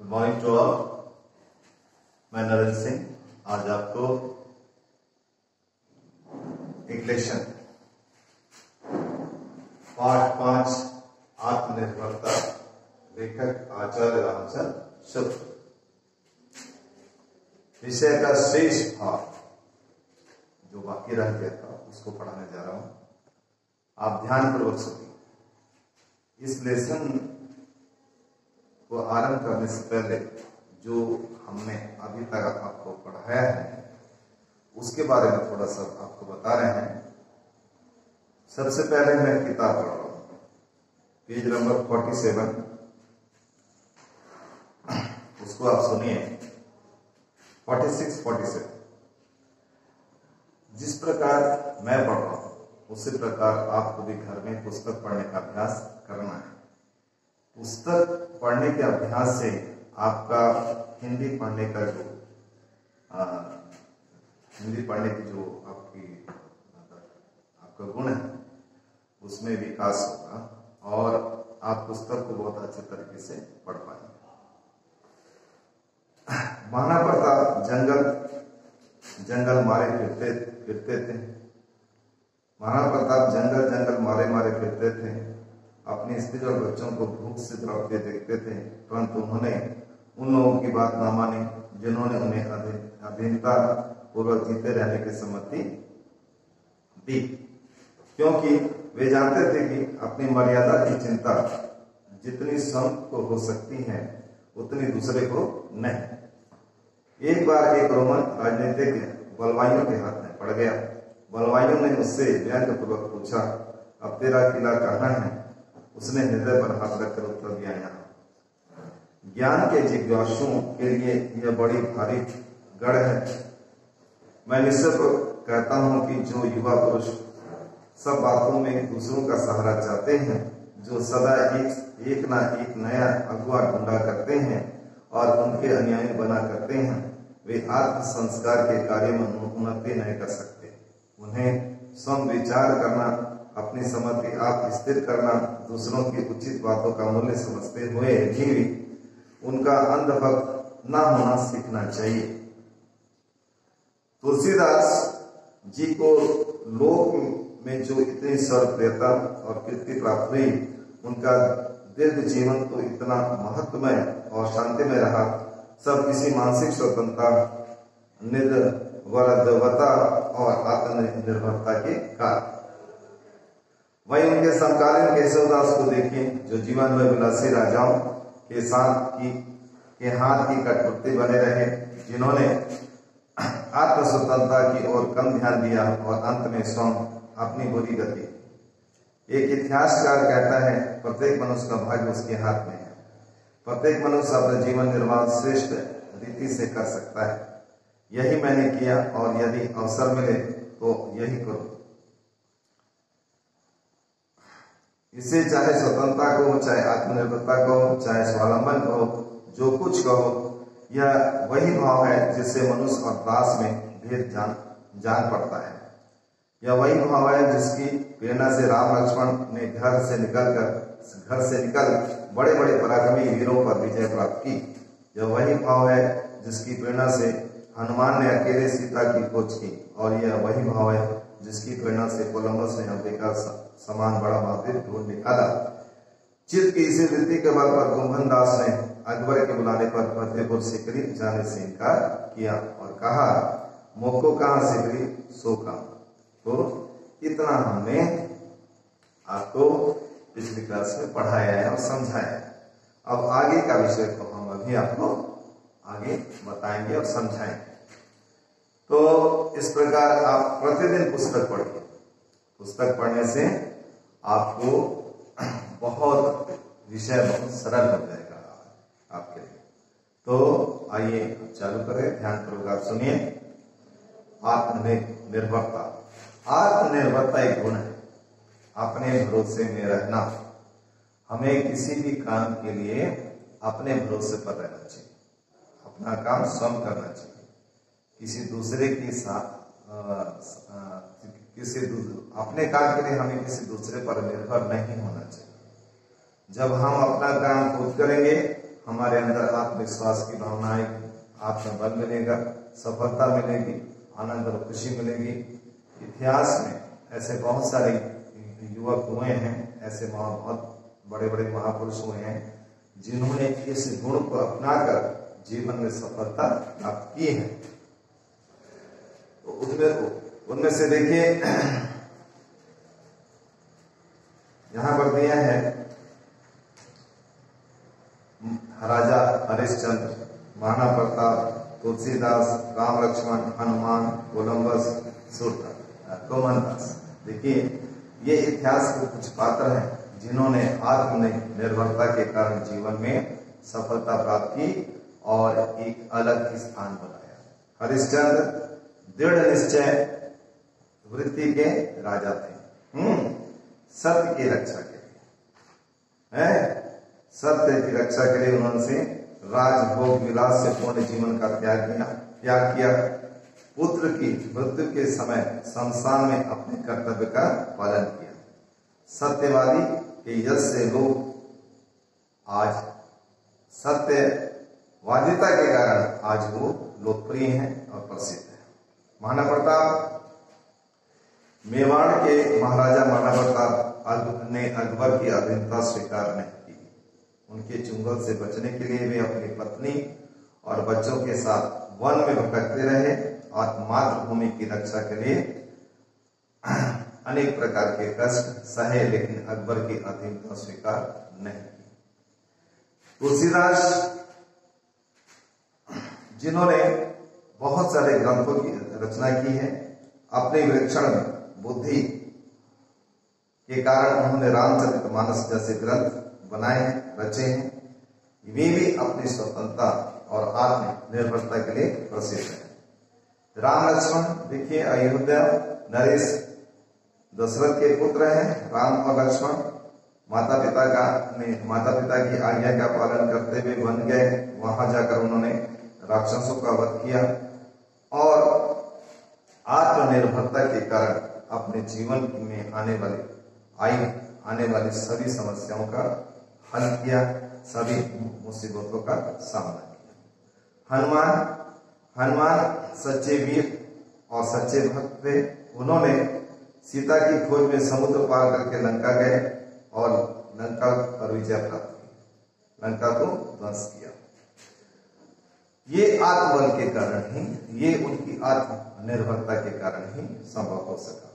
Good morning to all. मैं नरेंद्र सिंह आज आपको एक लेसन पाठ 5 आत्मनिर्भरता लेखक आचार्य रामचंद्र शुक्ल विषय का शेष भाग जो बाकी रह गया था उसको पढ़ाने जा रहा हूं। आप ध्यानपूर्वक सुनिए। इस लेसन को आरंभ करने से पहले जो हमने अभी तक आपको पढ़ाया है उसके बारे में थोड़ा सा आपको बता रहे हैं। सबसे पहले मैं किताब पढ़ रहा हूं, पेज नंबर 47, उसको आप सुनिए। 46, 47। जिस प्रकार मैं पढ़ रहा हूं उसी प्रकार आपको भी घर में पुस्तक पढ़ने का अभ्यास करना है। पुस्तक पढ़ने के अभ्यास से आपका हिंदी पढ़ने की जो आपका गुण है उसमें विकास होगा और आप पुस्तक को बहुत अच्छे तरीके से पढ़ पाएंगे। महाराणा प्रताप जंगल मारे फिरते थे। महाराणा प्रताप जंगल मारे फिरते थे। अपनी स्त्री और बच्चों को भूख से तड़पते देखते थे, परंतु उन्होंने उन लोगों की बात न मानी जिन्होंने उन्हें अधीनता पूर्वक जीते रहने की सम्मति दी, क्योंकि वे जानते थे कि अपनी मर्यादा की चिंता जितनी स्वयं को हो सकती है उतनी दूसरे को नहीं। एक बार एक रोमन राजनीतिक बलवाइयों के हाथ में पड़ गया। बलवाइयों ने उससे व्यंग्यपूर्वक पूछा, अब तेरा किला कहाँ है? उसने हृदय पर हाथ रखकर उत्तर दिया, यहाँ। ज्ञान के जिज्ञासुओं के लिए यह बड़ी भारी गढ़ है। मैं निश्चय कहता हूं कि जो युवा पुरुष सब बातों में दूसरों का सहारा चाहते हैं, जो सदा एक ना एक नया अगुआ ढूंढा करते हैं और उनके अनुयायी बना करते हैं, वे आत्म संस्कार के कार्य में उन्नति नहीं कर सकते। उन्हें स्वयं विचार करना, अपनी सम्मति आप स्थिर करना, दूसरों की उचित बातों का मूल्य समझते हुए भी उनका अंधभक्त न होना सीखना चाहिए। तुलसीदास जी को लोक में जो इतनी सर्वप्रियता और कीर्ति प्राप्त हुई, उनका दीर्घ जीवन तो इतना महत्वमय और शांतिमय रहा, सब किसी मानसिक स्वतंत्रता, निर्वरता और आत्मनिर्भरता के कारण। वही उनके समकालीन केशवदास को देखें, जो जीवन में विलासी राजाओं के साथ के हाथ की कठपुतली बने रहे, जिन्होंने आत्म स्वतंत्रता की ओर कम ध्यान दिया और अंत में स्वयं अपनी बुरी गति। एक इतिहासकार कहता है, प्रत्येक मनुष्य का भाग्य उसके हाथ में है। प्रत्येक मनुष्य अपना जीवन निर्वाह श्रेष्ठ रीति से कर सकता है। यही मैंने किया और यदि अवसर मिले तो यही करो। इसे चाहे स्वतंत्रता को, चाहे आत्मनिर्भरता को, चाहे स्वावलंबन को, जो कुछ कहो, यह वही भाव है जिससे मनुष्य और दास में भेद जान पड़ता है। यह वही भाव है जिसकी प्रेरणा से राम लक्ष्मण ने घर से निकल बड़े बड़े पराक्रमी वीरों पर विजय प्राप्त की। यह वही भाव है जिसकी प्रेरणा से हनुमान ने अकेले सीता की खोज की, और यह वही भाव है जिसकी प्रेरणा से कोलंबस ने अमेरिका समान बड़ा महाद्वीप ढूंढ निकाला। चित्त की इसी वृत्ति के बल पर कुंभन दास ने अकबर के बुलाने पर फतेहपुर सीकरी जाने से इनकार किया और कहा, मोको कहाँ सीकरी सो का। तो इतना हमने आपको पिछली क्लास में पढ़ाया है और समझाया है। अब आगे का विषय को हम अभी आपको आगे बताएंगे और समझाएंगे। तो इस प्रकार आप प्रतिदिन पुस्तक पढ़िए। पुस्तक पढ़ने से आपको बहुत सरल हो जाएगा आपके लिए। तो आइए चालू करें, ध्यानपूर्वक आप सुनिए। आत्मनिर्भरता। आत्मनिर्भरता एक गुण है, अपने भरोसे में रहना। हमें किसी भी काम के लिए अपने भरोसे पर रहना चाहिए, अपना काम स्वयं करना चाहिए। किसी दूसरे के साथ अपने काम के लिए हमें किसी दूसरे पर निर्भर नहीं होना चाहिए। जब हम अपना काम खुद करेंगे, हमारे अंदर आत्मविश्वास की भावना आएगी, आत्मबल मिलेगा, सफलता मिलेगी, आनंद और खुशी मिलेगी। इतिहास में ऐसे बहुत सारे युवक हुए हैं, ऐसे बहुत बड़े बड़े महापुरुष हुए हैं जिन्होंने इस गुण को अपनाकर जीवन में सफलता प्राप्त की है। तो उनमें से देखिए यहां पर दिया है राजा हरिश्चंद्र, महाराणा प्रताप, तुलसीदास, राम लक्ष्मण, हनुमान, कोलंबस, कोमनदास। देखिए ये इतिहास के कुछ पात्र हैं जिन्होंने आत्मनिर्भरता के कारण जीवन में सफलता प्राप्त की और एक अलग ही स्थान बनाया। हरिश्चंद्र दृढ़ निश्चय वृत्ति के राजा थे, सत्य की रक्षा के लिए, सत्य की रक्षा के लिए उन्होंने राजभोग विलास से पूर्ण जीवन का त्याग किया। पुत्र की मृत्यु के समय शमशान में अपने कर्तव्य का पालन किया। सत्यवादी के यश से लोग आज सत्यवादिता के कारण आज वो लोकप्रिय हैं और प्रसिद्ध हैं। महाराणा प्रताप, मेवाड़ के महाराजा महाराणा प्रताप ने अकबर की अधीनता स्वीकार नहीं की। उनके चुंगल से बचने के लिए वे अपनी पत्नी और बच्चों के साथ वन में भटकते रहे और मातृभूमि की रक्षा के लिए अनेक प्रकार के कष्ट सहे, लेकिन अकबर की अधीनता स्वीकार नहीं की। तुलसीदास जिन्होंने बहुत सारे ग्रंथों की रचना की है, अपने विलक्षण बुद्धि के कारण उन्होंने रामचरितमानस जैसे ग्रंथ बनाए हैं, रचे हैं। वे भी अपनी स्वतंत्रता और आत्मनिर्भरता के लिए प्रसिद्ध है। राम लक्ष्मण देखिए अयोध्या नरेश दशरथ के पुत्र हैं। राम और लक्ष्मण माता पिता की आज्ञा का पालन करते हुए वन गए। वहां जाकर उन्होंने राक्षसों का वध किया और आत्मनिर्भरता के कारण अपने जीवन में आने वाली सभी समस्याओं का हल किया, सभी मुसीबतों का सामना किया। हनुमान सच्चे वीर और सच्चे भक्त थे। उन्होंने सीता की खोज में समुद्र पार करके लंका गए और लंका पर विजय प्राप्त की, लंका को ध्वंस किया। ये आत्मबल के कारण ही, ये उनकी आत्मनिर्भरता के कारण ही संभव हो सका।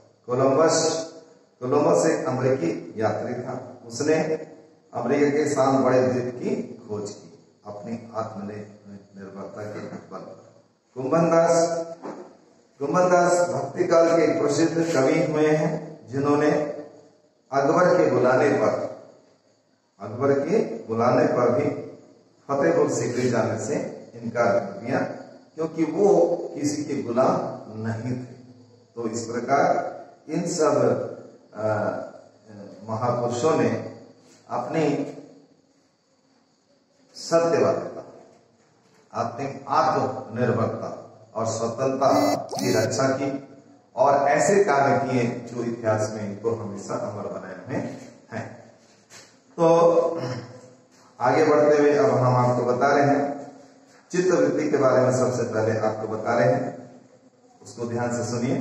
कोलंबस एक अमेरिकी यात्री था। उसने अमेरिका के शांत बड़े द्वीप की खोज की अपनी आत्मनिर्भरता के बल पर। कुंभनदास भक्ति काल के एक प्रसिद्ध कवि हुए हैं जिन्होंने अकबर के बुलाने पर भी फतेहपुर सीकरी जाने से इनकार कर दिया, क्योंकि वो किसी के गुलाम नहीं थे। तो इस प्रकार इन सब महापुरुषों ने अपनी सत्यवादिता, आत्मनिर्भरता और स्वतंत्रता की रक्षा की और ऐसे कार्य किए जो इतिहास में इनको हमेशा अमर बनाए हुए हैं। तो आगे बढ़ते हुए अब हम आपको बता रहे हैं चित्तवृत्ति के बारे में। सबसे पहले आपको बता रहे हैं, उसको ध्यान से सुनिए।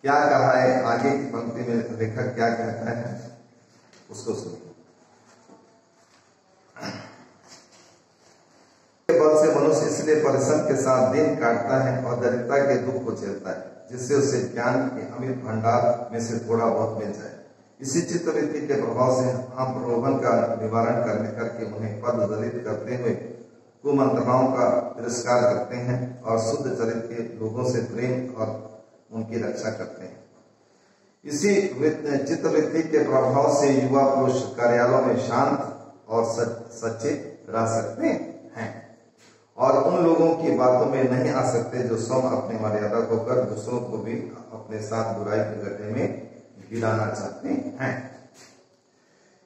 क्या कहा है आगे की पंक्ति में, लेखक क्या कहता है उसको सुनिए। बल से मनुष्य इसलिए परिश्रम के साथ दिन काटता है और दरिद्रता के दुख को झेलता है, जिससे उसे ज्ञान के अमित भंडार में से थोड़ा बहुत मिल जाए। इसी चित्तवृत्ति के प्रभाव से हम प्रलोभन का निवारण करके उन्हें पद दलित करते हुए कुमंत्रणाओं का तिरस्कार करते हैं और शुद्ध चरित्र के लोगों से प्रेम और उनकी रक्षा करते हैं। इसी चित्तवृत्ति के प्रभाव से युवा पुरुष कार्यालयों में शांत और सच्चे रह सकते हैं और उन लोगों की बातों में नहीं आ सकते जो स्वयं अपनी मर्यादा को कर दूसरों को भी अपने साथ बुराई के गड्ढे में गिराना चाहते हैं।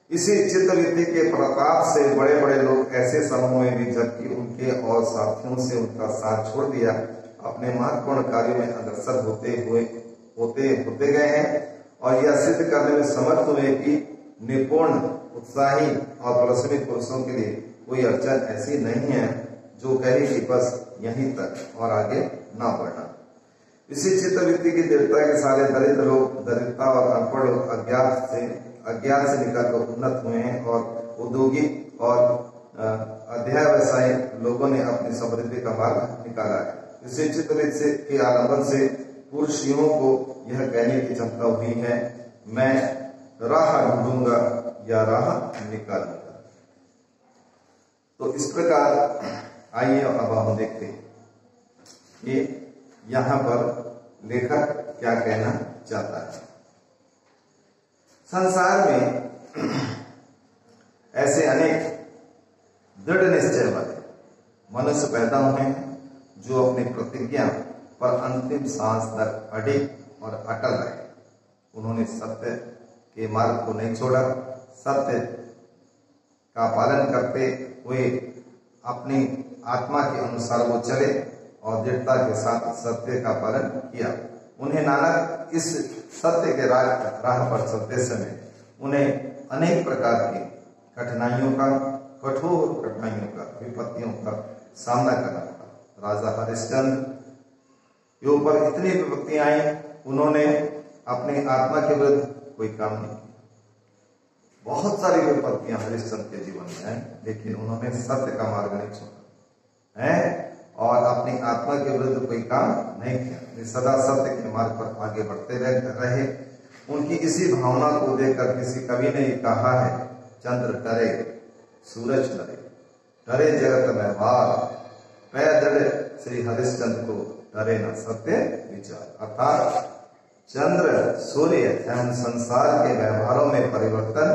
इसी चित्तवृत्ति के प्रताप से बड़े बड़े लोग ऐसे समूह में भी, जबकि उनके और साथियों से उनका साथ छोड़ दिया, अपने महत्वपूर्ण कार्यों में अग्रसर होते गए हैं और यह सिद्ध करने में समर्थ हुए कि निपुण उत्साही और परिश्रमी पुरुषों के लिए कोई अड़चन ऐसी नहीं है जो कहे कि बस यहीं तक और आगे ना बढ़ना। इसी चित्तवृत्ति की दृढ़ता के सारे दरिद्र लोग, दरिद्रता और अनपढ़ लोग अज्ञात से निकलकर उन्नत हुए हैं और औद्योगिक और अध्यावसायी लोगों ने अपनी समृद्धि का मार्ग निकाला है। इसी चित्तवृत्ति के आलंबन से पुरुषों को यह कहने की क्षमता हुई है, मैं राह ढूंढूंगा या राह निकालूंगा। तो इस प्रकार आइए अब हम देखते हैं ये यहाँ पर लेखक क्या कहना चाहता है। संसार में ऐसे अनेक दृढ़ निश्चय वाले मनुष्य पैदा हुए हैं जो अपनी प्रतिज्ञा पर अंतिम सांस तक अडिग और अटल रहे। उन्होंने सत्य के मार्ग को नहीं छोड़ा, सत्य का पालन करते हुए अपनी आत्मा के अनुसार वो चले और दृढ़ता के साथ सत्य का पालन किया। उन्हें नानक इस सत्य के राह पर चलते समय उन्हें अनेक प्रकार की कठिनाइयों का, कठोर कठिनाइयों का, विपत्तियों का सामना करना पड़ा। राजा हरिश्चंद्र के ऊपर इतनी विपत्तियां आई, उन्होंने अपनी आत्मा के विरुद्ध कोई काम नहीं किया। बहुत सारी विपत्तियां हरिश्चंद्र के जीवन में आई, लेकिन उन्होंने सत्य का मार्ग नहीं छोड़ा है और अपनी आत्मा के विरुद्ध कोई काम नहीं किया। सदा सत्य के मार्ग पर आगे बढ़ते रहे। उनकी इसी भावना को देखकर किसी कवि ने कहा है, चंद्र टरे सूरज टरे, टरे जगत में वार, पैदल श्री हरिश्चंद्र को टरे न सत्य विचार। अर्थात चंद्र, सूर्य एवं संसार के व्यवहारों में परिवर्तन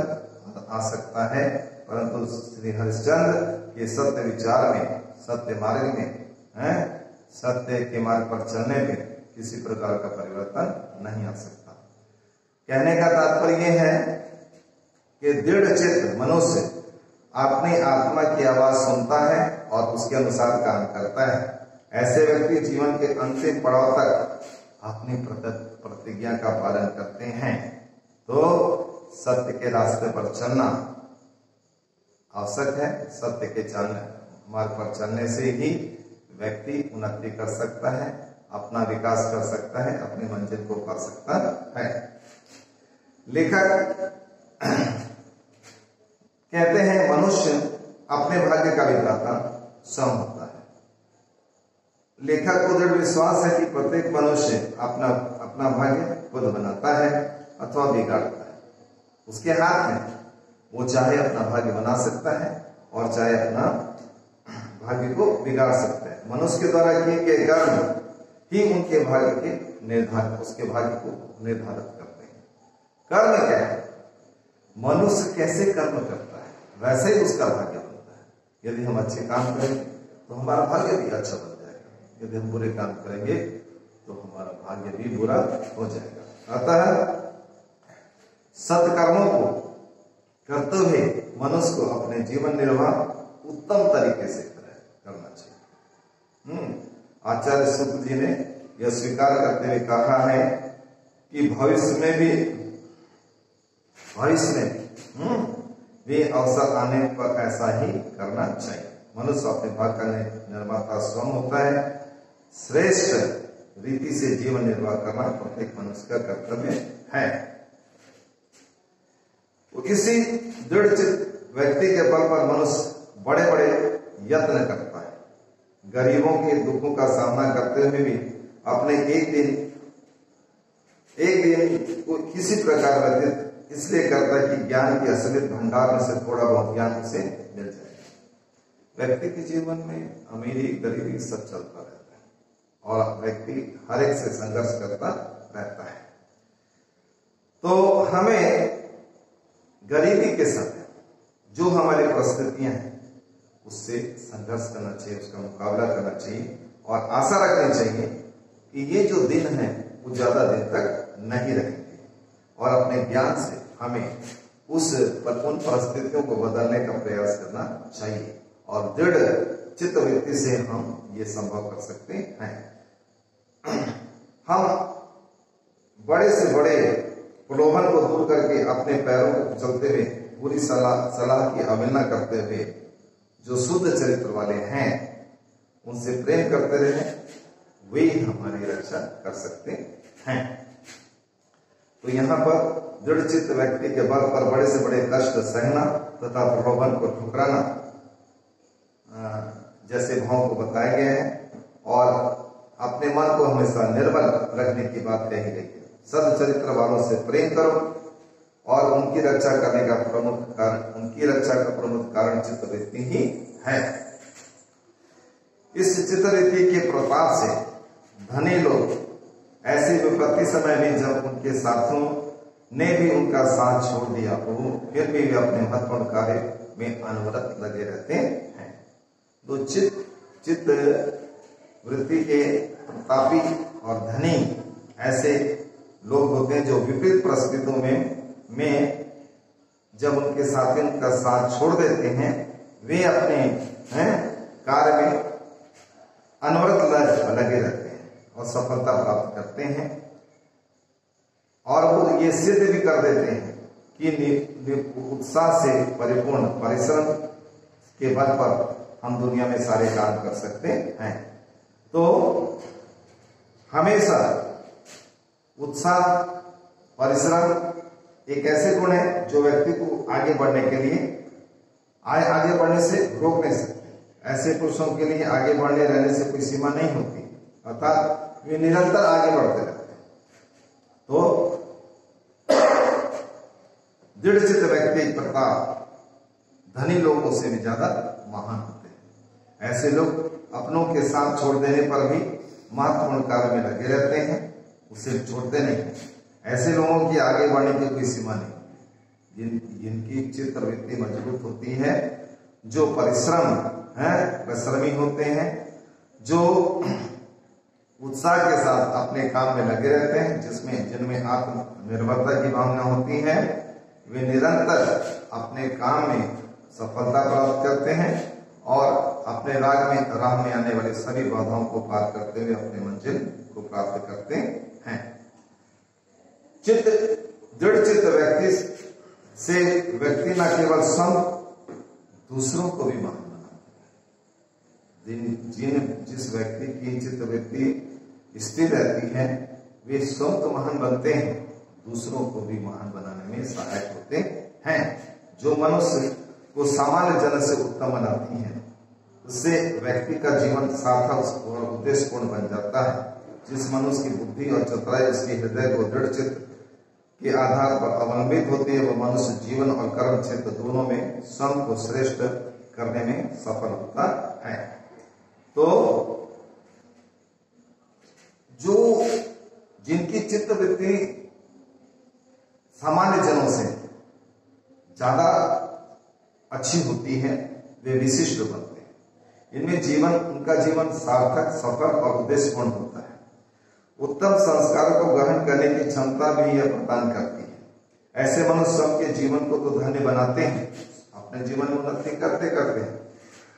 आ सकता है, परंतु श्री हरिश्चंद्र के सत्य विचार में, सत्य मार्ग में, सत्य के मार्ग पर चलने में किसी प्रकार का परिवर्तन नहीं आ सकता। कहने का तात्पर्य है कि दृढ़ चित्त मनुष्य अपनी आत्मा की आवाज सुनता है और उसके अनुसार काम करता है। ऐसे व्यक्ति जीवन के अंतिम पड़ाव तक अपनी प्रतिज्ञा का पालन करते हैं। तो सत्य के रास्ते पर चलना आवश्यक है। सत्य के मार्ग पर चलने से ही व्यक्ति उन्नति कर सकता है, अपना विकास कर सकता है, अपनी मंजिल को पा सकता है। लेखक कहते हैं मनुष्य अपने भाग्य का विधाता स्वयं होता है। लेखक को दृढ़ विश्वास है कि प्रत्येक मनुष्य अपना भाग्य खुद बनाता है अथवा बिगाड़ता है। उसके हाथ में, वो चाहे अपना भाग्य बना सकता है और चाहे अपना भाग्य को बिगाड़ सकता है। मनुष्य के द्वारा किए गए कर्म ही उनके भाग्य के उसके भाग्य को निर्धारित करते हैं। कर्म क्या है? मनुष्य कैसे कर्म करता है वैसे ही उसका भाग्य बनता है। यदि हम अच्छे काम करेंगे तो हमारा भाग्य भी अच्छा बन जाएगा, यदि हम बुरे काम करेंगे तो हमारा भाग्य भी बुरा हो जाएगा। अतः सत्कर्मों को करते हुए मनुष्य को अपने जीवन निर्वाह उत्तम तरीके से करना चाहिए। आचार्य शुक्ल जी ने यह स्वीकार करते हुए कहा है कि भविष्य में भी अवसर आने पर ऐसा ही करना चाहिए। मनुष्य अपने भाग्य का निर्माता स्वयं होता है। श्रेष्ठ रीति से जीवन निर्वाह करना प्रत्येक मनुष्य का कर्तव्य है। किसी दृढ़चित्त व्यक्ति के बल पर मनुष्य बड़े बड़े यत्न करता है। गरीबों के दुखों का सामना करते हुए भी अपने एक दिन को किसी प्रकार व्यतीत इसलिए करता है कि ज्ञान की असलियत भंडार में से थोड़ा बहुत ज्ञान उसे मिल जाए। व्यक्ति के जीवन में अमीरी गरीबी सब चलता रहता है और व्यक्ति हर एक से संघर्ष करता रहता है। तो हमें गरीबी के समय जो हमारी परिस्थितियां हैं उससे संघर्ष करना चाहिए, उसका मुकाबला करना चाहिए और आशा रखनी चाहिए कि ये जो दिन है वो ज्यादा दिन तक नहीं रहेंगे और अपने ज्ञान से हमें उन परिस्थितियों को बदलने का प्रयास करना चाहिए और दृढ़ चित्तवृत्ति से हम ये संभव कर सकते हैं। हम बड़े से बड़े प्रलोभन को दूर करके अपने पैरों को चलते हुए बुरी सलाह की अवहेलना करते हुए जो शुद्ध चरित्र वाले हैं उनसे प्रेम करते रहे, वे हमारी रक्षा कर सकते हैं। तो यहाँ पर दृढ़चित्त व्यक्ति के बल पर बड़े से बड़े कष्ट सहना तथा प्रलोभन को ठुकराना जैसे भाव को बताया गया है, और अपने मन को हमेशा निर्बल रखने की बात कही गई है। सदचरित्र वालों से प्रेम करो और उनकी रक्षा करने का प्रमुख कारण चित्तवृत्ति ही है। इस चित्तवृत्ति के प्रताप से धनी लोग ऐसी विपत्ति समय में जब उनके साथियों ने भी उनका साथ छोड़ दिया तो फिर भी वे अपने महत्वपूर्ण कार्य में अनवरत लगे रहते हैं। तो चित्त वृत्ति के प्रतापी और धनी ऐसे लोग होते हैं जो विपरीत परिस्थितियों में जब उनके साथी उनका साथ छोड़ देते हैं, वे अपने कार्य में अनवरत लगे रहते हैं और सफलता प्राप्त करते हैं। और वो ये सिद्ध भी कर देते हैं कि उत्साह से परिपूर्ण परिश्रम के बल पर हम दुनिया में सारे काम कर सकते हैं। तो हमेशा उत्साह परिश्रम एक ऐसे गुण है जो व्यक्ति को आगे बढ़ने के लिए आगे बढ़ने से रोक नहीं सकते। ऐसे पुरुषों के लिए आगे बढ़ने रहने से कोई सीमा नहीं होती, अर्थात वे निरंतर आगे बढ़ते रहते हैं। तो दृढ़चित्त व्यक्ति प्रताप धनी लोगों से भी ज्यादा महान होते हैं। ऐसे लोग अपनों के साथ छोड़ देने पर भी महत्वपूर्ण कार्य में लगे रहते हैं, उसे छोड़ते नहीं। ऐसे लोगों की आगे बढ़ने की कोई सीमा नहीं। जिनकी चित्तवृत्ति मजबूत होती है, जो परिश्रमी होते हैं, जो उत्साह के साथ अपने काम में लगे रहते हैं, जिनमें आत्मनिर्भरता की भावना होती है, वे निरंतर अपने काम में सफलता प्राप्त करते हैं और अपने राह में आने वाली सभी बाधाओं को पार करते हुए अपने मंजिल को प्राप्त करते हैं। दृढ़ चित्त व्यक्ति से व्यक्ति न केवल स्वयं दूसरों को भी महान बनाता। जिस व्यक्ति की चित्तवृत्ति स्थिर रहती है, वे स्वयं तो महान बनते हैं, दूसरों को भी महान बनाने में सहायक होते हैं। जो मनुष्य को सामान्य जन से उत्तम बनाती है, उससे व्यक्ति का जीवन सार्थक और उद्देश्यपूर्ण बन जाता है। जिस मनुष्य की बुद्धि और चतुराई उसके हृदय को दृढ़ चित्त के आधार पर अवलंबित होती है, वह मनुष्य जीवन और कर्म क्षेत्र दोनों में स्वयं को श्रेष्ठ करने में सफल होता है। तो जिनकी चित्तवृत्ति सामान्य जनों से ज्यादा अच्छी होती है, वे विशिष्ट बनते हैं। इनमें उनका जीवन सार्थक, सफल और उद्देश्यपूर्ण होता है। उत्तम संस्कारों को ग्रहण करने की क्षमता भी यह प्रदान करती है। ऐसे मनुष्य सबके जीवन को तो धन्य बनाते हैं, अपने जीवन में उन्नति करते हैं,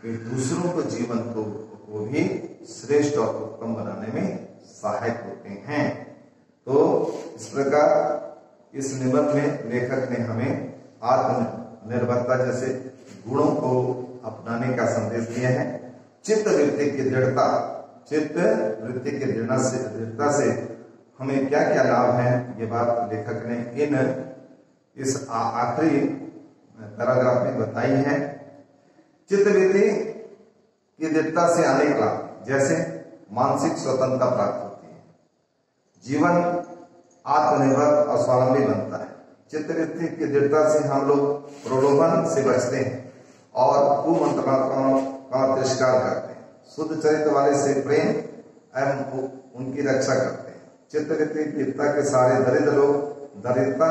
वे दूसरों को जीवन को भी श्रेष्ठ और उत्तम बनाने में सहायक होते हैं। तो इस प्रकार इस निबंध में लेखक ने हमें आत्मनिर्भरता जैसे गुणों को अपनाने का संदेश दिया है। चित्त वृत्ति की दृढ़ता से हमें क्या क्या लाभ है, ये बात लेखक ने इस आखिरी पैराग्राफ में बताई है। चित्त वृत्ति की दृढ़ता से अनेक लाभ, जैसे मानसिक स्वतंत्रता प्राप्त होती है, जीवन आत्मनिर्भर और स्वावलंबी बनता है। चित्तवृत्ति की दृढ़ता से हम लोग प्रलोभन से बचते हैं और कुमंत्रणात्माओं का तिरस्कार करते हैं। शुद्ध चरित्र वाले से प्रेम एवं उनकी रक्षा करते हैं। चित्तवृत्ति की दृढ़ता के सारे दरिद्र लोग दरिद्रता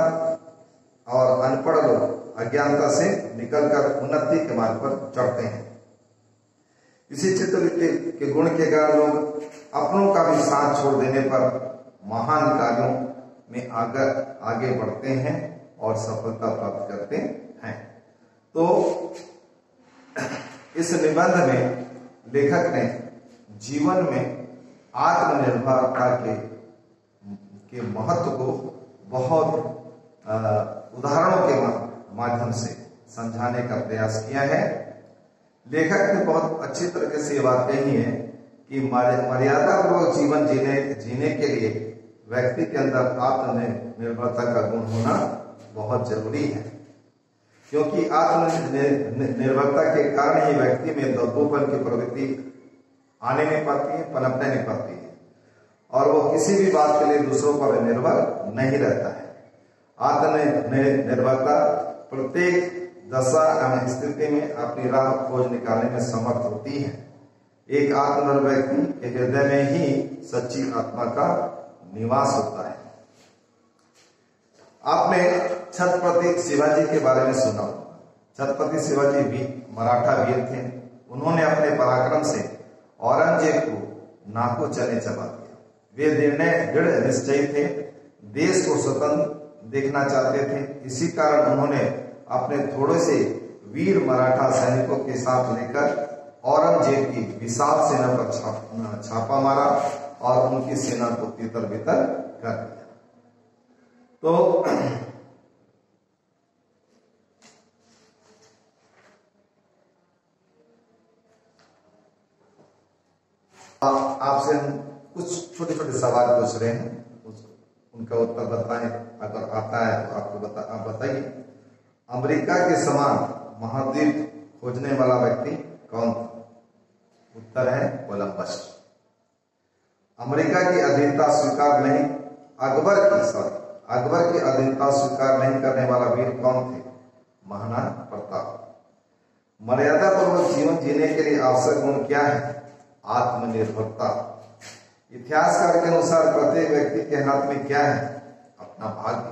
और अनपढ़ लोग अज्ञानता से निकलकर उन्नति के मार्ग पर चढ़ते हैं। इसी चित्तवृत्ति के गुण के कारण लोग अपनों का भी साथ छोड़ देने पर महान कार्यों में आगे बढ़ते हैं और सफलता प्राप्त करते हैं। तो इस निबंध में लेखक ने जीवन में आत्मनिर्भरता के महत्व को बहुत उदाहरणों के माध्यम से समझाने का प्रयास किया है। लेखक ने बहुत अच्छी तरीके से ये बात कही है कि मर्यादापूर्वक जीवन जीने के लिए व्यक्ति के अंदर आत्मनिर्भरता का गुण होना बहुत जरूरी है, क्योंकि आत्मनिर्भरता के कारण ही व्यक्ति में दबोपन की प्रवृत्ति आने नहीं पाती है, पनपने नहीं पाती है, और वो किसी भी बात के लिए दूसरों पर निर्भर नहीं रहता है। आत्मनिर्भरता प्रत्येक दशा एवं स्थिति में अपनी राह खोज निकालने में समर्थ होती है। एक आत्मनिर्भर व्यक्ति के हृदय में ही सच्ची आत्मा का निवास होता है। आपने छत्रपति शिवाजी के बारे में सुना। छत्रपति शिवाजी भी मराठा वीर थे। उन्होंने अपने पराक्रम से औरंगजेब को नाको चने चबा दिया। वे दृढ़ निश्चयी थे, देश को स्वतंत्र देखना चाहते थे। इसी कारण उन्होंने अपने थोड़े से वीर मराठा सैनिकों के साथ लेकर औरंगजेब की विशाल सेना पर छापा मारा और उनकी सेना को तितर बितर कर दिया। तो आपसे हम कुछ छोटे छोटे सवाल पूछ रहे हैं, उनका उत्तर बताएं। अगर आता है तो आपको आप बताइए। अमेरिका के समान महाद्वीप खोजने वाला व्यक्ति कौन था? उत्तर है कोलंबस। अमेरिका की अधीनता स्वीकार नहीं अकबर की अधीनता स्वीकार नहीं करने वाला वीर कौन थे? महाराणा प्रताप। मर्यादापूर्वक जीवन जीने के लिए आवश्यक गुण क्या है? आत्मनिर्भरता। इतिहासकार के अनुसार प्रत्येक व्यक्ति के हाथ में क्या है? अपना भाग्य।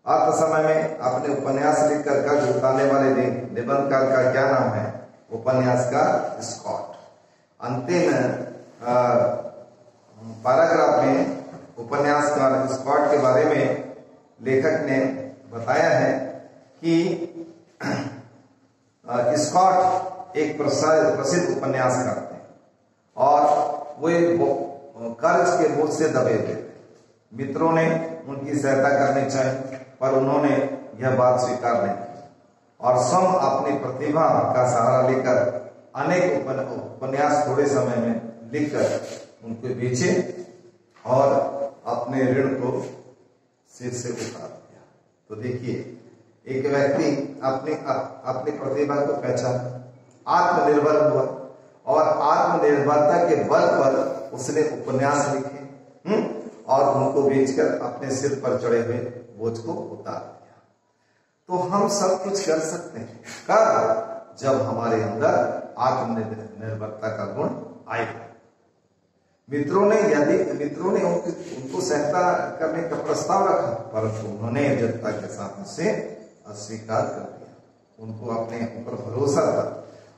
अर्थ समय में अपने उपन्यास लिखकर कर्ज उतारने वाले निबंधकार का क्या नाम है? उपन्यासकार स्कॉट। अंतिम पैराग्राफ में उपन्यासकार स्कॉट के बारे में लेखक ने बताया है कि स्कॉट एक प्रसिद्ध उपन्यासकार थे और वे कर्ज के बोझ से दबे हुए थे। मित्रों ने उनकी सहायता करनी चाहिए, पर उन्होंने यह बात स्वीकार नहीं की और स्वयं अपनी प्रतिभा का सहारा लेकर अनेक उपन्यास थोड़े समय में लिखकर उनको बेचे और अपने ऋण को सिर से उतार दिया। तो देखिए, एक व्यक्ति अपनी प्रतिभा को पहचाना, आत्मनिर्भर हुआ और आत्मनिर्भरता के बल पर उसने उपन्यास लिखे और उनको बेचकर अपने सिर पर चढ़े हुए बोझ को उतार दिया। तो हम सब कुछ कर सकते हैं कब? जब हमारे अंदर आत्मनिर्भरता का गुण आएगा। मित्रों ने उनको सहायता करने का प्रस्ताव रखा, परंतु उन्होंने जनता के साथ उसे अस्वीकार कर दिया। उनको अपने ऊपर भरोसा था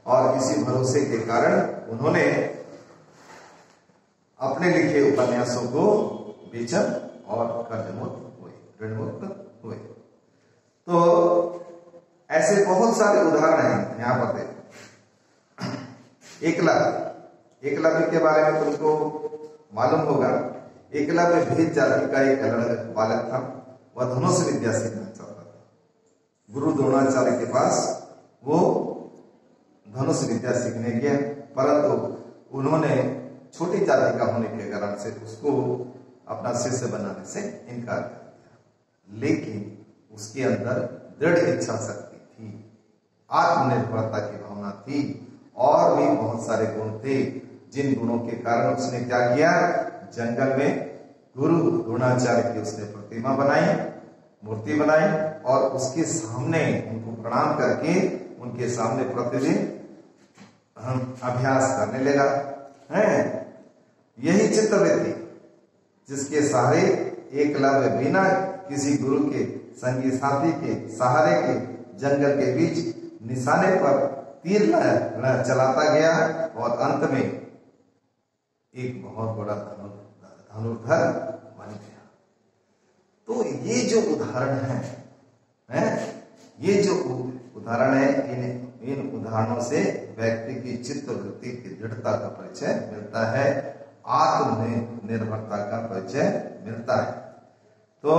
और इसी भरोसे के कारण उन्होंने अपने लिखे उपन्यासों को बेचा और कर्जमुक्त हुए, ऋणमुक्त हुए। तो ऐसे बहुत सारे उदाहरण हैं यहाँ पर देखो। एकलव्य के बारे में तुमको मालूम होगा। एकलव्य भेद जाति का एक बालक था। वह धनुष विद्या सीखना चाहता था। गुरु द्रोणाचार्य के पास वो धनुष विद्या सीखने गया, परंतु उन्होंने छोटी जाति का होने के कारण से उसको अपना शिष्य बनाने से इनकार कर दिया। लेकिन उसके अंदर दृढ़ इच्छा शक्ति थी, आत्मनिर्भरता की भावना थी और भी बहुत सारे गुण थे, जिन गुणों के कारण उसने क्या किया? जंगल में गुरु द्रोणाचार्य की उसने प्रतिमा बनाई, मूर्ति बनाई और उसके सामने उनको प्रणाम करके उनके सामने प्रतिदिन अभ्यास करने लगा है। यही चित्तवृत्ति जिसके सहारे एकलव्य बिना किसी गुरु के संगी साथी के सहारे के जंगल के बीच निशाने पर तीर चलाता गया और अंत में एक बहुत बड़ा धनुर्धर बन गया। तो ये जो उदाहरण है ये जो उदाहरण है, इन उदाहरणों से व्यक्ति की चित्त वृत्ति की दृढ़ता का परिचय मिलता है, आत्मनिर्भरता का परिचय मिलता है। तो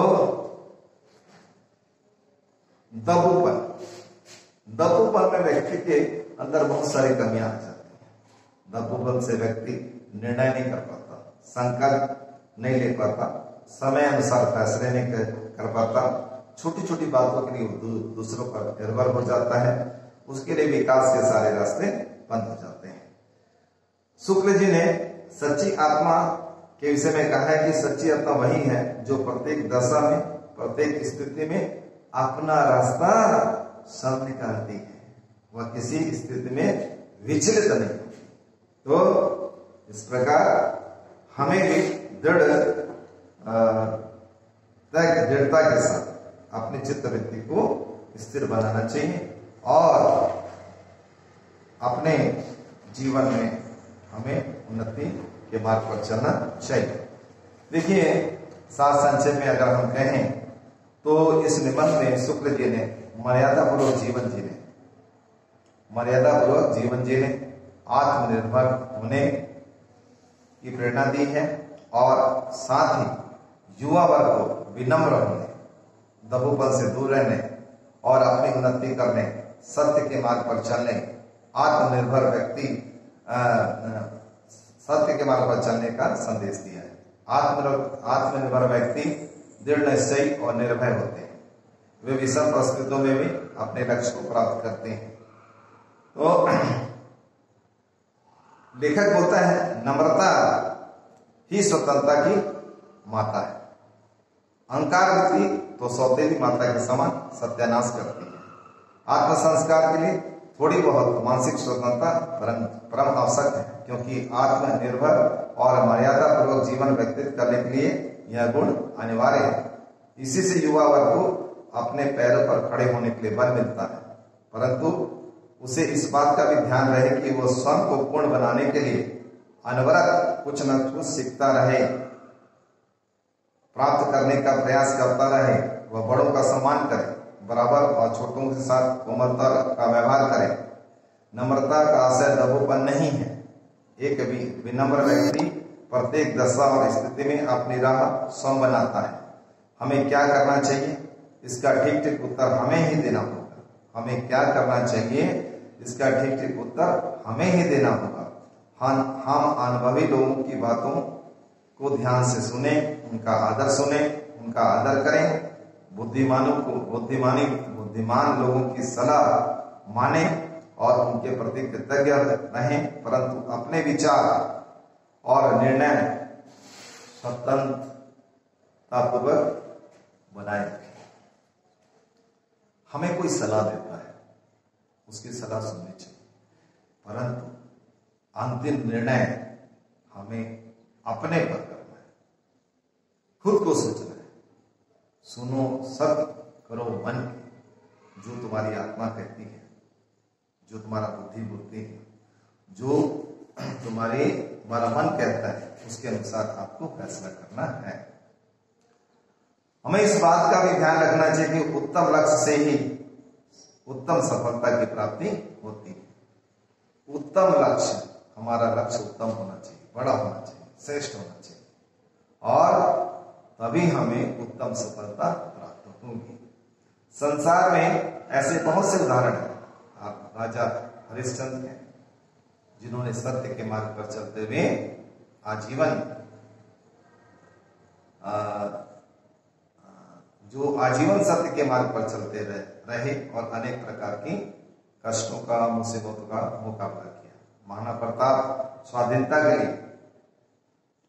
दबोपन, दबोपन में व्यक्ति के अंदर बहुत सारी कमियां आ जाती हैं। दबोपन से व्यक्ति निर्णय नहीं कर पाता, संकल्प नहीं ले पाता, समय अनुसार फैसले नहीं कर पाता, छोटी छोटी बातों के लिए दूसरों पर निर्भर हो जाता है, उसके लिए विकास के सारे रास्ते बंद हो जाते हैं। शुक्ल जी ने सच्ची आत्मा के विषय में कहा है कि सच्ची आत्मा वही है जो प्रत्येक दशा में, प्रत्येक स्थिति में अपना रास्ता सामने निकालती है, वह किसी स्थिति में विचलित नहीं होती। तो इस प्रकार हमें भी दृढ़ता के साथ अपनी चित्त वृत्ति को स्थिर बनाना चाहिए और अपने जीवन में हमें उन्नति के मार्ग पर चलना चाहिए। देखिए, सार संक्षेप में अगर हम कहें तो इस निबंध में शुक्ल जी ने मर्यादापूर्वक जीवन जीने, आत्मनिर्भर होने की प्रेरणा दी है और साथ ही युवा वर्ग को विनम्र होने, दबोपन से दूर रहने और अपनी उन्नति करने, सत्य के मार्ग पर चलने, आत्मनिर्भर व्यक्ति सत्य के मार्ग पर चलने का संदेश दिया है। आत्मनिर्भर व्यक्ति दृढ़ निश्चयी और निर्भय होते हैं, वे विषम परिस्थितियों में भी अपने लक्ष्य को प्राप्त करते हैं। तो लेखक बोलता है, नम्रता ही स्वतंत्रता की माता है। अहंकार वृत्ति तो सौतेली माता के समान सत्यानाश करती है। आत्म संस्कार के लिए थोड़ी बहुत मानसिक स्वतंत्रता परम आवश्यक है, क्योंकि आत्मनिर्भर और मर्यादा पूर्वक जीवन व्यतीत करने के लिए यह गुण अनिवार्य है। इसी से युवा वर्ग को अपने पैरों पर खड़े होने के लिए बल मिलता है, परंतु उसे इस बात का भी ध्यान रहे कि वो स्वयं को पूर्ण बनाने के लिए अनवरत कुछ न कुछ सीखता रहे, प्राप्त करने का प्रयास करता रहे। वह बड़ों का सम्मान करे, बराबर और छोटों के साथ कोमलता का व्यवहार करे। नम्रता का आशय दबोपन नहीं है। एक विनम्र व्यक्ति प्रत्येक दशा और स्थिति में अपनी राह स्वयं बनाता है। हमें क्या करना चाहिए, इसका ठीक ठीक उत्तर हमें ही देना होगा। हमें क्या करना चाहिए, इसका ठीक ठीक उत्तर हमें ही देना होगा। हम अनुभवी लोगों की बातों को ध्यान से सुने, उनका आदर सुने, उनका आदर करें। बुद्धिमान लोगों की सलाह माने और उनके प्रति कृतज्ञ रहें, परंतु अपने विचार और निर्णय स्वतंत्रतापूर्वक बनाए रखें। हमें कोई सलाह देता है, उसकी सलाह सुननी चाहिए, परंतु अंतिम निर्णय हमें अपने पर करना है, खुद को सोचना है। सुनो सत्य, करो मन की, जो तुम्हारी आत्मा कहती है, जो तुम्हारा बुद्धि बोलती है, जो तुम्हारा मन कहता है, उसके अनुसार आपको फैसला करना है। हमें इस बात का भी ध्यान रखना चाहिए कि उत्तम लक्ष्य से ही उत्तम सफलता की प्राप्ति होती है। उत्तम लक्ष्य, हमारा लक्ष्य उत्तम होना चाहिए, बड़ा होना चाहिए, श्रेष्ठ होना चाहिए, और तभी हमें उत्तम सफलता प्राप्त होगी। संसार में ऐसे बहुत से उदाहरण हैं। आप राजा हरिश्चंद्र हैं, जिन्होंने सत्य के मार्ग पर चलते हुए आजीवन सत्य के मार्ग पर चलते रहे और अनेक प्रकार की कष्टों का, मुसीबतों का मुकाबला किया। महाराणा प्रताप स्वाधीनता के लिए,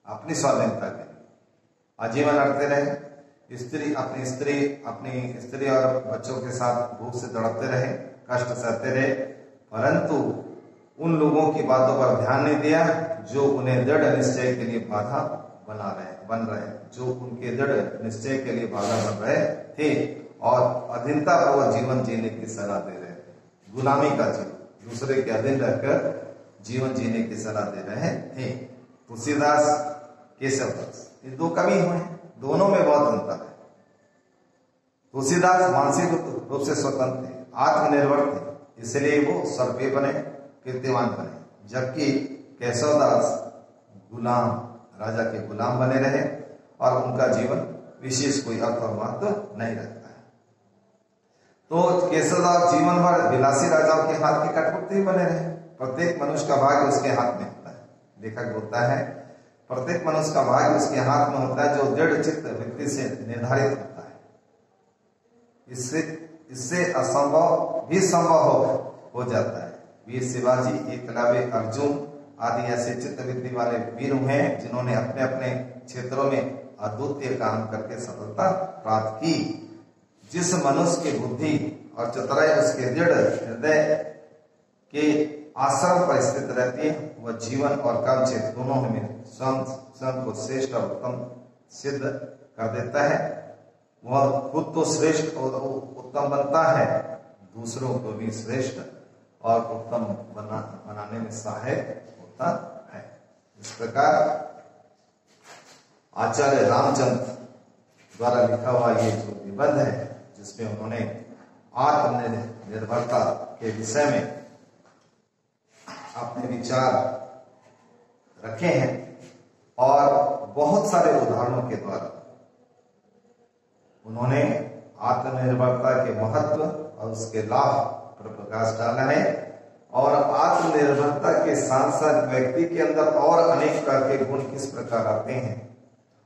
अपनी स्वाधीनता के लिए आजीवन लड़ते रहे। अपनी स्त्री और बच्चों के साथ भूख से तड़पते रहे, कष्ट सहते रहे, परंतु उन लोगों की बातों पर ध्यान नहीं दिया जो उन्हें दृढ़ निश्चय के लिए बाधा बन रहे, जो उनके दृढ़ निश्चय के लिए बाधा बन रहे थे और अधीनतापूर्वक जीवन जीने की सलाह दे रहे थे। गुलामी का जीवन, दूसरे के अधीन रहकर जीवन जीने की सलाह दे रहे थे। तुलसीदास, केशवदास, ये दो कवि हुए, दोनों में बहुत अंतर है। तुलसीदास मानसिक रूप से स्वतंत्र थे, आत्मनिर्भर थे, इसलिए वो सर्वे बने, कीर्तिमान बने, जबकि केशवदास गुलाम, राजा के गुलाम बने रहे और उनका जीवन विशेष कोई अर्थ और महत्व नहीं रखता है। तो केशवदास जीवन भर विलासी राजाओं के हाथ की कठपुतली बने रहे। प्रत्येक मनुष्य का भाग्य उसके हाथ में होता है। लेखक बोलता है प्रत्येक मनुष्य का भाग्य उसके हाथ में होता है, जो दृढ़ चित्त वृत्ति से निर्धारित होता है। इससे असंभव भी संभव हो जाता है। वीर शिवाजी, एकलव्य, अर्जुन आदि ऐसे चित्त वृत्ति वाले वीर हैं जिन्होंने अपने अपने क्षेत्रों में अद्वितीय काम करके सफलता प्राप्त की। जिस मनुष्य की बुद्धि और चतुराई उसके दृढ़ हृदय के आश्रम पर स्थित रहती है, वह जीवन और कर्म क्षेत्र दोनों में स्वयं को श्रेष्ठ और उत्तम सिद्ध कर देता है। वह खुद तो श्रेष्ठ और उत्तम बनता है, दूसरों को भी श्रेष्ठ और उत्तम बनाने में सहायक होता है। इस प्रकार आचार्य रामचंद्र द्वारा लिखा हुआ ये जो निबंध है, जिसमें उन्होंने आत्मनिर्भरता के विषय में अपने विचार रखे हैं और बहुत सारे उदाहरणों के द्वारा उन्होंने आत्मनिर्भरता के महत्व और उसके लाभ पर प्रकाश डाला है। और आत्मनिर्भरता के साथ साथ व्यक्ति के अंदर और अनेक प्रकार के गुण किस प्रकार आते हैं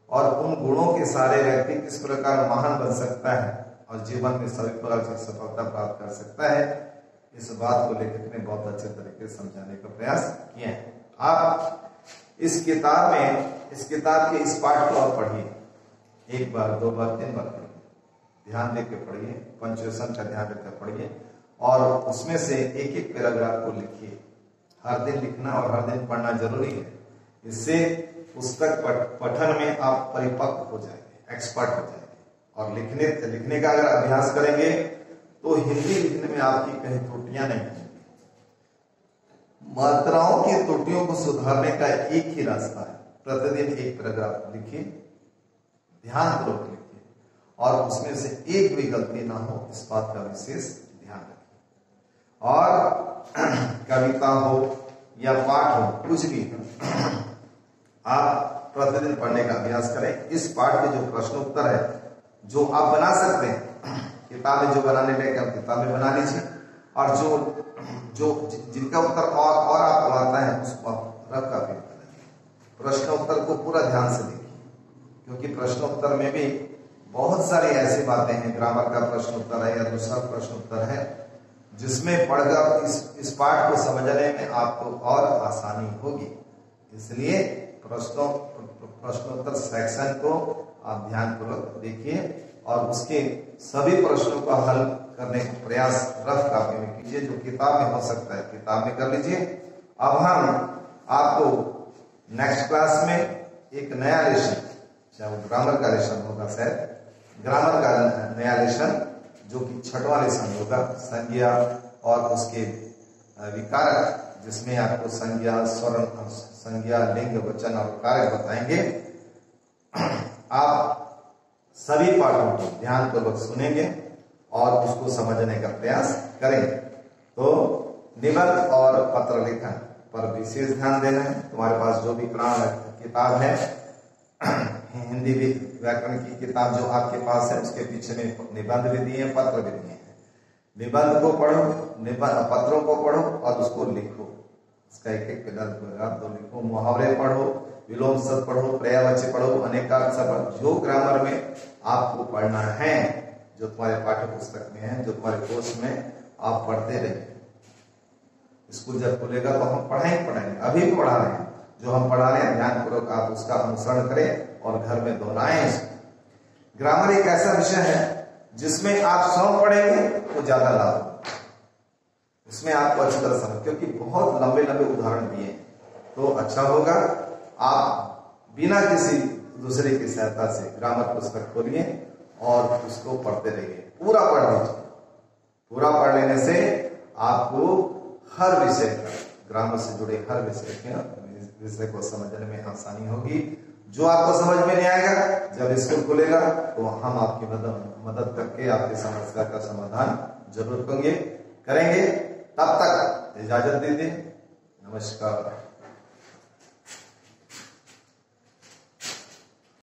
और उन गुणों के सारे व्यक्ति किस प्रकार महान बन सकता है और जीवन में सभी प्रकार से सफलता प्राप्त कर सकता है, इस बात को लेखक ने बहुत अच्छे तरीके से समझाने का प्रयास किया है। आप इस किताब के इस पाठ को आप पढ़िए, एक बार, दो बार, तीन बार पढ़िए, ध्यान देकर पढ़िए, पंक्चुएशन का ध्यान रखकर पढ़िए और उसमें से एक एक पैराग्राफ को लिखिए। हर दिन लिखना और हर दिन पढ़ना जरूरी है। इससे पुस्तक पठन में आप परिपक्व हो जाएंगे, एक्सपर्ट हो जाएंगे और लिखने का अगर अभ्यास करेंगे तो हिंदी लिखने में आपकी कहीं त्रुटियां नहीं होंगी। मात्राओं की त्रुटियों को सुधारने का एक ही रास्ता है, प्रतिदिन एक पैराग्राफ लिखिए, ध्यानपूर्वक लिखिए और उसमें से एक भी गलती ना हो, इस बात का विशेष ध्यान रखिए। और कविता हो या पाठ हो, कुछ भी आप प्रतिदिन पढ़ने का अभ्यास करें। इस पाठ के जो प्रश्न उत्तर है जो आप बना सकते हैं, किताबें जो बनाने लगे आप किताबें बना लीजिए और जो जिनका उत्तर और आपको आता है उसको आप रफ कॉपी करें। प्रश्न उत्तर को पूरा ध्यान से देखिए, क्योंकि प्रश्न उत्तर में भी बहुत सारी ऐसी बातें हैं, ग्रामर का प्रश्न उत्तर है या दूसरा प्रश्न उत्तर है, जिसमें पढ़कर इस पाठ को समझने में आपको और आसानी होगी। इसलिए प्रश्नोत्तर सेक्शन को आप ध्यानपूर्वक देखिए और उसके सभी प्रश्नों का हल करने का प्रयास रफ कॉपी में कीजिए। जो किताब में हो सकता है किताब में कर लीजिए। अब हम आपको नेक्स्ट क्लास में एक नया लेसन, चाहे वो ग्रामर का लेसन होगा, शायद ग्रामर का नया लेसन जो कि 6वां लेसन होगा, संज्ञा और उसके विकारक, जिसमें आपको संज्ञा, स्वर्ण, संज्ञा, लिंग, वचन और कारक बताएंगे। आप सभी पाठों को ध्यानपूर्वक सुनेंगे और उसको समझने का प्रयास करेंगे। तो निबंध और पत्र लेखन पर विशेष ध्यान देना है। तुम्हारे पास जो भी किताब है, हिंदी व्याकरण की किताब जो आपके पास है, उसके पीछे में निबंध भी दिए हैं, पत्र भी दिए हैं। निबंध को पढ़ो, पत्रों को पढ़ो और उसको लिखो। इसका एक एक पैराग्राफ दो लिखो। मुहावरे पढ़ो, विलोम शब्द पढ़ो, पर्यायवाची पढ़ो, अनेकार्थ शब्द, जो ग्रामर में आपको पढ़ना है, जो तुम्हारे पाठ्य पुस्तक में है, जो तुम्हारे कोर्स में आप पढ़ते रहिए। स्कूल जब खुलेगा तो हम पढ़ाएंगे, अभी भी पढ़ा रहे हैं। जो हम पढ़ा रहे हैं ध्यानपूर्वक आप उसका अनुसरण करें और घर में दोहराएं इसको। ग्रामर एक ऐसा विषय है जिसमें आप स्वयं पढ़ेंगे तो ज्यादा लाभ होगा, इसमें आपको अच्छी तरह समझ, क्योंकि बहुत लंबे लंबे उदाहरण दिए तो अच्छा होगा। आप बिना किसी दूसरे की सहायता से ग्रामर पुस्तक खोलिए और उसको पढ़ते रहिए। पूरा पढ़ लीजिए। पूरा पढ़ लेने से आपको हर विषय ग्रामर से जुड़े हर विषय को समझने में आसानी होगी। जो आपको समझ में नहीं आएगा, जब स्कूल खुलेगा तो हम आपकी मदद करके आपकी समस्या का समाधान जरूर करेंगे। तब तक इजाजत दीजिए। नमस्कार।